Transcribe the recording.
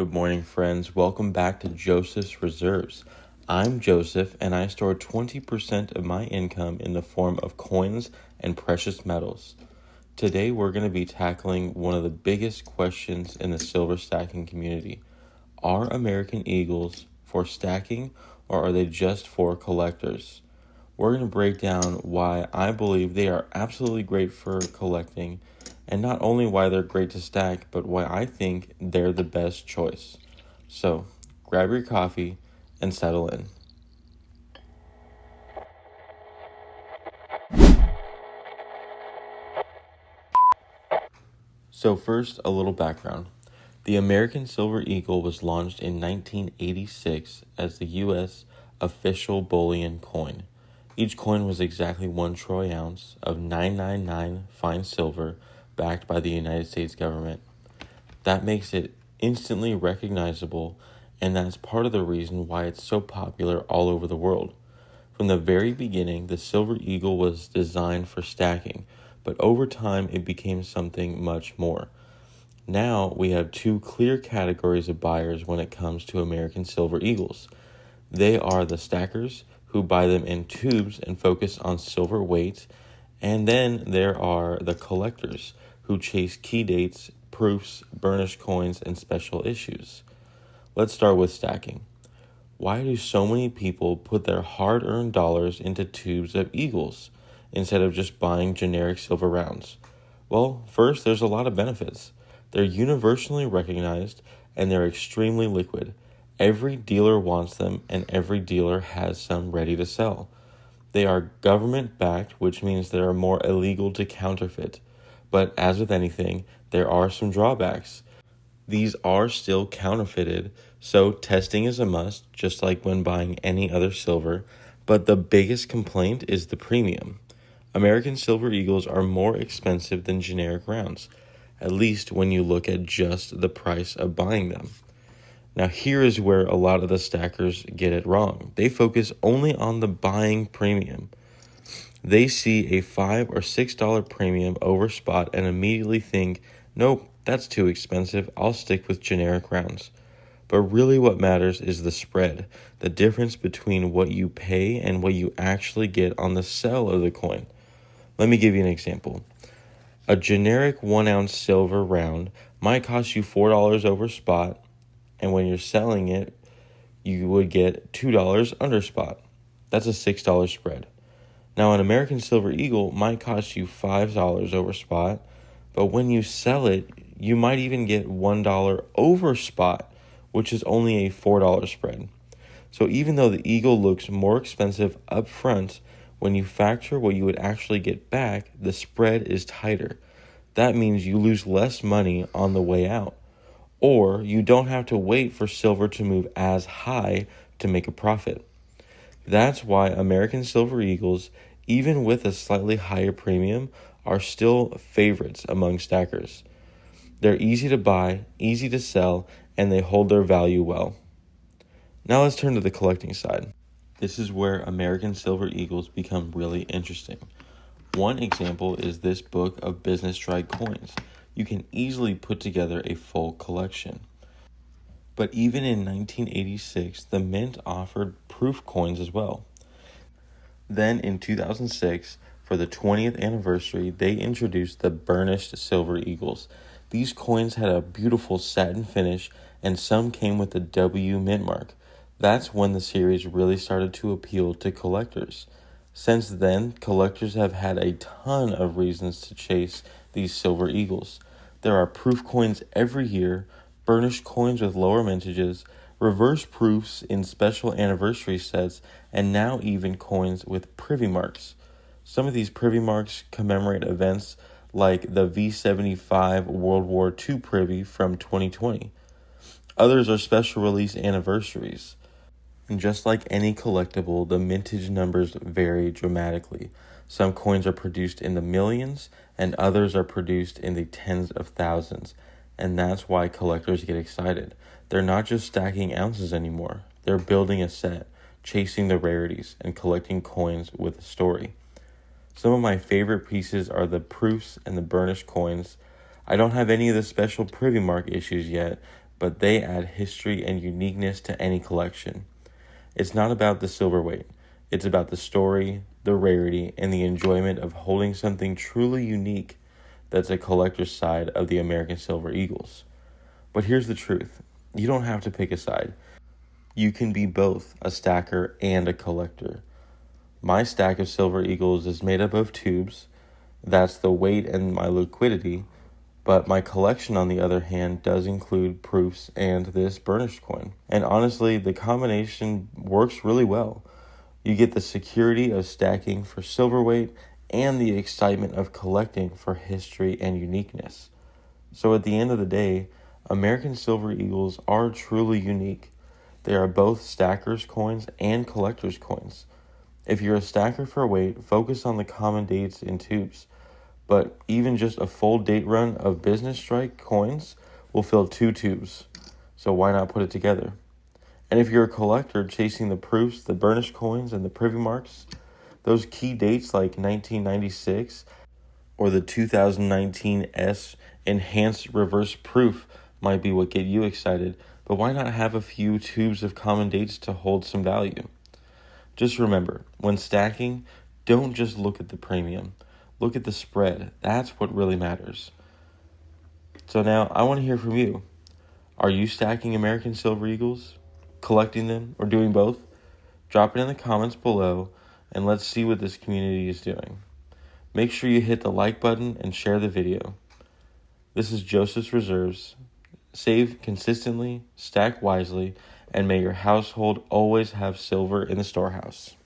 Good morning, friends. Welcome back to Joseph's Reserves. I'm Joseph, and I store 20% of my income in the form of coins and precious metals. Today, we're going to be tackling one of the biggest questions in the silver stacking community. Are American Eagles for stacking, or are they just for collectors? We're going to break down why I believe they are absolutely great for collecting, and not only why they're great to stack, but why I think they're the best choice. So, grab your coffee and settle in. So first, a little background. The American Silver Eagle was launched in 1986 as the U.S. official bullion coin. Each coin was exactly 1 troy ounce of 999 fine silver backed by the United States government. That makes it instantly recognizable, and that's part of the reason why it's so popular all over the world. From the very beginning, the Silver Eagle was designed for stacking, but over time it became something much more. Now we have two clear categories of buyers when it comes to American Silver Eagles. They are the stackers, who buy them in tubes and focus on silver weight, and then there are the collectors, who chase key dates, proofs, burnished coins, and special issues. Let's start with stacking. Why do so many people put their hard-earned dollars into tubes of Eagles instead of just buying generic silver rounds? Well, first, there's a lot of benefits. They're universally recognized, and they're extremely liquid. Every dealer wants them, and every dealer has some ready to sell. They are government-backed, which means they are more illegal to counterfeit. But as with anything, there are some drawbacks. These are still counterfeited, so testing is a must, just like when buying any other silver. But the biggest complaint is the premium. American Silver Eagles are more expensive than generic rounds, at least when you look at just the price of buying them. Now here is where a lot of the stackers get it wrong. They focus only on the buying premium. They see a $5 or $6 premium over spot and immediately think, nope, that's too expensive, I'll stick with generic rounds. But really what matters is the spread, the difference between what you pay and what you actually get on the sell of the coin. Let me give you an example. A generic 1 ounce silver round might cost you $4 over spot, and when you're selling it, you would get $2 under spot. That's a $6 spread. Now, an American Silver Eagle might cost you $5 over spot, but when you sell it, you might even get $1 over spot, which is only a $4 spread. So even though the Eagle looks more expensive up front, when you factor what you would actually get back, the spread is tighter. That means you lose less money on the way out. Or you don't have to wait for silver to move as high to make a profit. That's why American Silver Eagles, even with a slightly higher premium, are still favorites among stackers. They're easy to buy, easy to sell, and they hold their value well. Now let's turn to the collecting side. This is where American Silver Eagles become really interesting. One example is this book of business strike coins. You can easily put together a full collection. But even in 1986, the Mint offered proof coins as well. Then in 2006, for the 20th anniversary, they introduced the burnished Silver Eagles. These coins had a beautiful satin finish, and some came with the W mint mark. That's when the series really started to appeal to collectors. Since then, collectors have had a ton of reasons to chase these Silver Eagles. There are proof coins every year, burnished coins with lower mintages, reverse proofs in special anniversary sets, and now even coins with privy marks. Some of these privy marks commemorate events like the V75 World War II privy from 2020. Others are special release anniversaries. And just like any collectible, the mintage numbers vary dramatically. Some coins are produced in the millions, and others are produced in the tens of thousands. And that's why collectors get excited. They're not just stacking ounces anymore. They're building a set, chasing the rarities, and collecting coins with a story. Some of my favorite pieces are the proofs and the burnished coins. I don't have any of the special privy mark issues yet, but they add history and uniqueness to any collection. It's not about the silver weight. It's about the story, the rarity, and the enjoyment of holding something truly unique that's a collector's side of the American Silver Eagles. But here's the truth. You don't have to pick a side. You can be both a stacker and a collector. My stack of Silver Eagles is made up of tubes. That's the weight and my liquidity. But my collection, on the other hand, does include proofs and this burnished coin. And honestly, the combination works really well. You get the security of stacking for silver weight and the excitement of collecting for history and uniqueness. So at the end of the day, American Silver Eagles are truly unique. They are both stackers' coins and collectors' coins. If you're a stacker for weight, focus on the common dates in tubes. But even just a full date run of Business Strike coins will fill 2 tubes. So why not put it together? And if you're a collector chasing the proofs, the burnished coins, and the privy marks, those key dates like 1996 or the 2019 S Enhanced Reverse Proof might be what get you excited, but why not have a few tubes of common dates to hold some value? Just remember, when stacking, don't just look at the premium. Look at the spread. That's what really matters. So now, I want to hear from you. Are you stacking American Silver Eagles, collecting them, or doing both? Drop it in the comments below, and let's see what this community is doing. Make sure you hit the like button and share the video. This is Joseph's Reserves. Save consistently, stack wisely, and may your household always have silver in the storehouse.